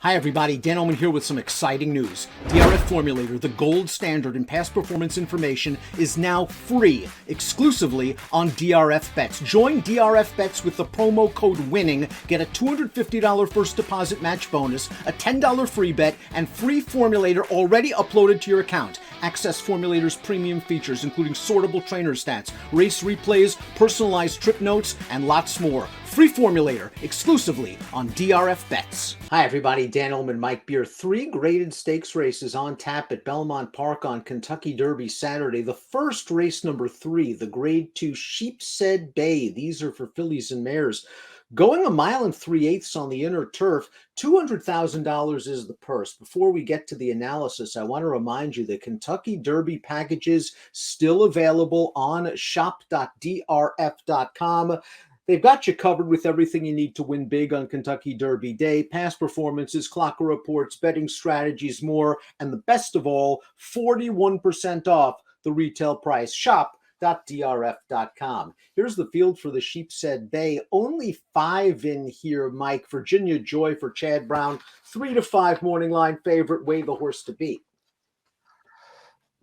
Hi everybody, Dan Illman here with some exciting news. DRF Formulator, the gold standard in past performance information, is now free, exclusively on DRF Bets. Join DRF Bets with the promo code WINNING, get a $250 first deposit match bonus, a $10 free bet, and free Formulator already uploaded to your account. Access Formulator's premium features, including sortable trainer stats, race replays, personalized trip notes, and lots more. Free Formulator, exclusively on DRF Bets. Hi everybody, Dan Illman, Mike Beer. 3 graded stakes races on tap at Belmont Park on Kentucky Derby Saturday. The first race, number 3, the Grade 2 Sheepshead Bay. These are for fillies and mares. Going 1 3/8 on the inner turf, $200,000 is the purse. Before we get to the analysis, I want to remind you that Kentucky Derby packages still available on shop.drf.com. They've got you covered with everything you need to win big on Kentucky Derby Day. Past performances, clocker reports, betting strategies, more. And the best of all, 41% off the retail price. Shop.drf.com. Here's the field for the Sheepshead Bay. Only 5 in here, Mike. Virginia Joy for Chad Brown. 3 to 5 morning line favorite. Way the horse to beat.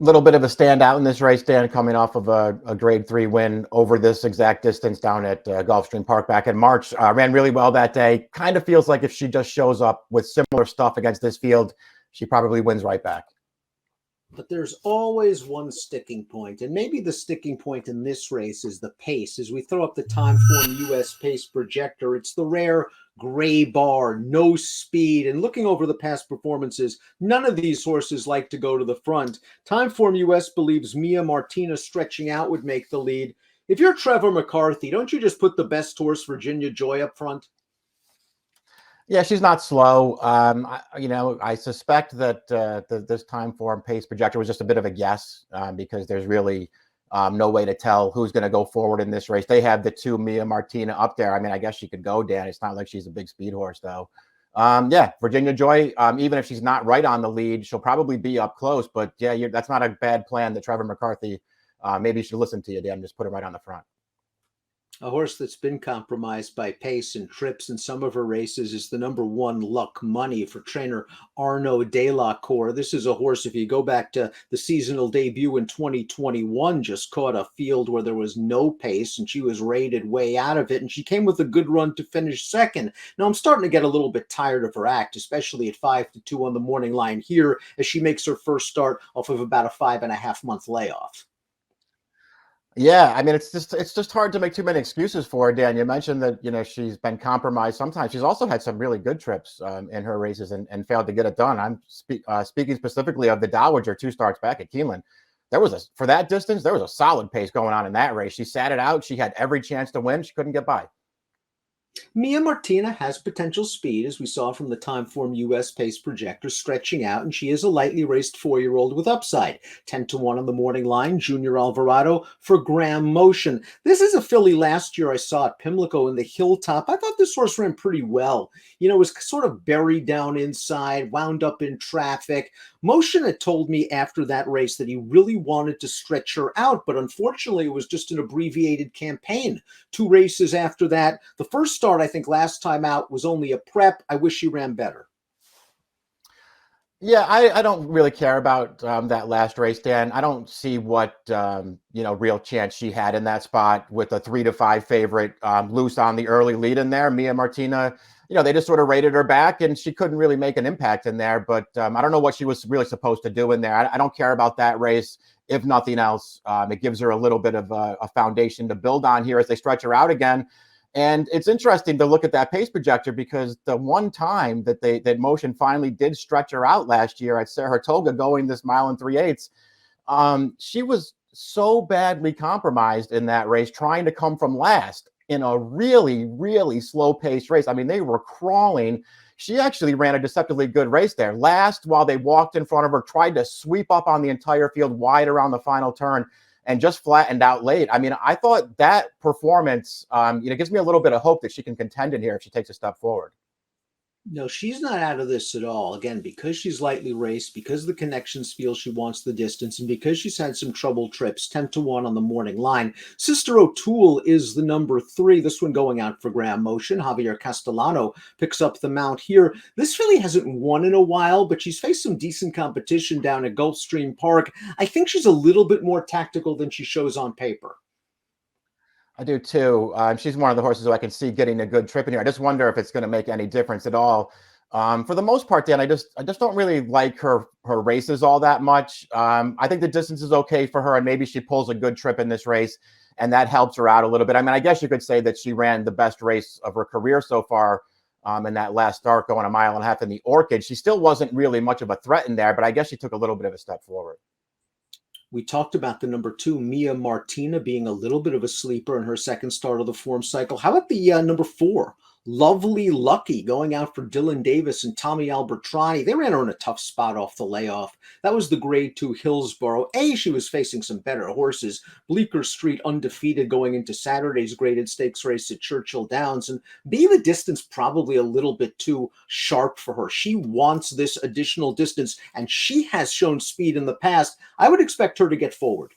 Little bit of a standout in this race, Dan, coming off of a grade 3 win over this exact distance down at Gulfstream Park back in March. Ran really well that day. Kind of feels like if she just shows up with similar stuff against this field, she probably wins right back. But there's always one sticking point, and maybe the sticking point in this race is the pace. As we throw up the time form US pace projector, it's the rare gray bar, no speed. And looking over the past performances, none of these horses like to go to the front. Time form US believes Martina stretching out would make the lead. If you're Trevor McCarthy, don't you just put the best horse, Virginia Joy, up front? Yeah, she's not slow. I suspect that this time form pace projector was just a bit of a guess because there's really no way to tell who's going to go forward in this race. They have the 2 Martina up there. I mean, I guess she could go, Dan. It's not like she's a big speed horse, though. Yeah, Virginia Joy, even if she's not right on the lead, she'll probably be up close. But, yeah, that's not a bad plan that Trevor McCarthy maybe should listen to you, Dan. Just put her right on the front. A horse that's been compromised by pace and trips in some of her races is the number 1 Luck Money for trainer Arnaud Delacour. This is a horse, if you go back to the seasonal debut in 2021, just caught a field where there was no pace and she was rated way out of it. And she came with a good run to finish second. Now I'm starting to get a little bit tired of her act, especially at 5 to 2 on the morning line here as she makes her first start off of about a 5.5-month layoff. Yeah, I mean, it's just hard to make too many excuses for her, Dan. You mentioned that, she's been compromised sometimes. She's also had some really good trips in her races and failed to get it done. I'm speaking specifically of the Dowager 2 starts back at Keeneland. For that distance, there was a solid pace going on in that race. She sat it out. She had every chance to win. She couldn't get by. Martina has potential speed, as we saw from the time form US pace projector, stretching out, and she is a lightly raced 4-year-old with upside. 10 to 1 on the morning line, Junior Alvarado for Graham Motion. This is a filly last year I saw at Pimlico in the Hilltop. I thought this horse ran pretty well. It was sort of buried down inside, wound up in traffic. Motion had told me after that race that he really wanted to stretch her out, but unfortunately it was just an abbreviated campaign. 2 races after that. The first start, I think, last time out was only a prep. I wish she ran better. Yeah, I don't really care about that last race, Dan. I don't see what real chance she had in that spot with a 3 to 5 favorite loose on the early lead in there. Martina, they just sort of rated her back and she couldn't really make an impact in there. But I don't know what she was really supposed to do in there. I don't care about that race. If nothing else, it gives her a little bit of a foundation to build on here as they stretch her out again. And it's interesting to look at that pace projector because the one time that Motion finally did stretch her out last year at Saratoga going this 1 3/8, she was so badly compromised in that race trying to come from last in a really, really slow paced race. I mean, they were crawling. She actually ran a deceptively good race there. Last, while they walked in front of her, tried to sweep up on the entire field wide around the final turn and just flattened out late. I mean, I thought that performance, gives me a little bit of hope that she can contend in here if she takes a step forward. No, she's not out of this at all. Again, because she's lightly raced, because the connections feel she wants the distance, and because she's had some trouble trips, 10-1 on the morning line. Sister Otoole is the number 3. This one going out for Graham Motion. Javier Castellano picks up the mount here. This filly hasn't won in a while, but she's faced some decent competition down at Gulfstream Park. I think she's a little bit more tactical than she shows on paper. I do too. She's one of the horses who I can see getting a good trip in here. I just wonder if it's going to make any difference at all. For the most part, Dan, I just don't really like her races all that much. I think the distance is okay for her, and maybe she pulls a good trip in this race, and that helps her out a little bit. I mean, I guess you could say that she ran the best race of her career so far in that last start, going 1.5 miles in the Orchid. She still wasn't really much of a threat in there, but I guess she took a little bit of a step forward. We talked about the number 2, Mia Martina, being a little bit of a sleeper in her second start of the form cycle. How about the number 4, Lovely Lucky, going out for Dylan Davis and Tommy Albertrani? They ran her in a tough spot off the layoff. That was the grade 2 Hillsborough. She was facing some better horses. Bleecker Street undefeated going into Saturday's graded stakes race at Churchill Downs. And B, the distance probably a little bit too sharp for her. She wants this additional distance, and she has shown speed in the past. I would expect her to get forward.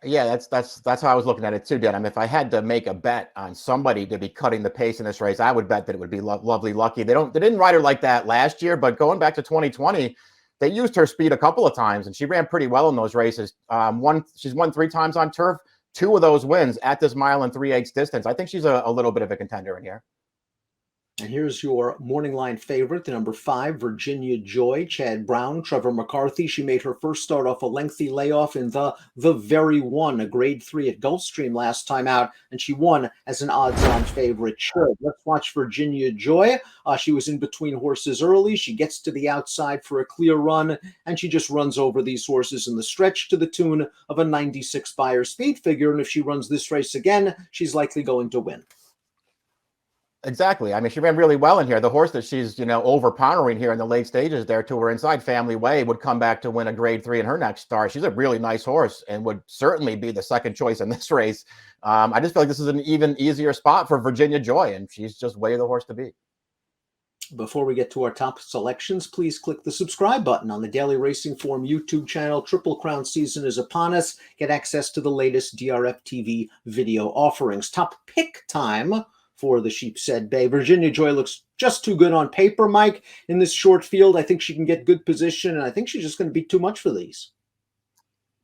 Yeah, that's how I was looking at it too, Denim. If I had to make a bet on somebody to be cutting the pace in this race, I would bet that it would be Lovely Lucky. They didn't ride her like that last year, but going back to 2020, they used her speed a couple of times, and she ran pretty well in those races. She's won 3 times on turf. 2 of those wins at this 1.375 distance. I think she's a little bit of a contender in here. And here's your morning line favorite, the number 5, Virginia Joy, Chad Brown, Trevor McCarthy. She made her first start off a lengthy layoff in the very one, a grade 3 at Gulfstream last time out, and she won as an odds-on favorite should. Let's watch Virginia Joy. She was in between horses early. She gets to the outside for a clear run, and she just runs over these horses in the stretch to the tune of a 96 Beyer speed figure. And if she runs this race again, she's likely going to win. Exactly. I mean, she ran really well in here. The horse that she's, overpowering here in the late stages there to her inside, Family Way, would come back to win a grade 3 in her next start. She's a really nice horse and would certainly be the second choice in this race. I just feel like this is an even easier spot for Virginia Joy, and she's just way the horse to beat. Before we get to our top selections, please click the subscribe button on the Daily Racing Form YouTube channel. Triple Crown season is upon us. Get access to the latest DRF TV video offerings. Top pick time for the Sheepshead Bay. Virginia Joy looks just too good on paper, Mike, in this short field. I think she can get good position, and I think she's just going to be too much for these.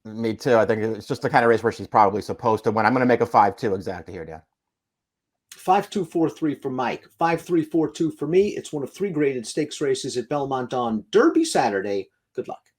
Me too. I think it's just the kind of race where she's probably supposed to win. I'm going to make a 5-2 exactly here, Dan. 5-2-4-3 for Mike. 5-3-4-2 for me. It's one of 3 graded stakes races at Belmont on Derby Saturday. Good luck.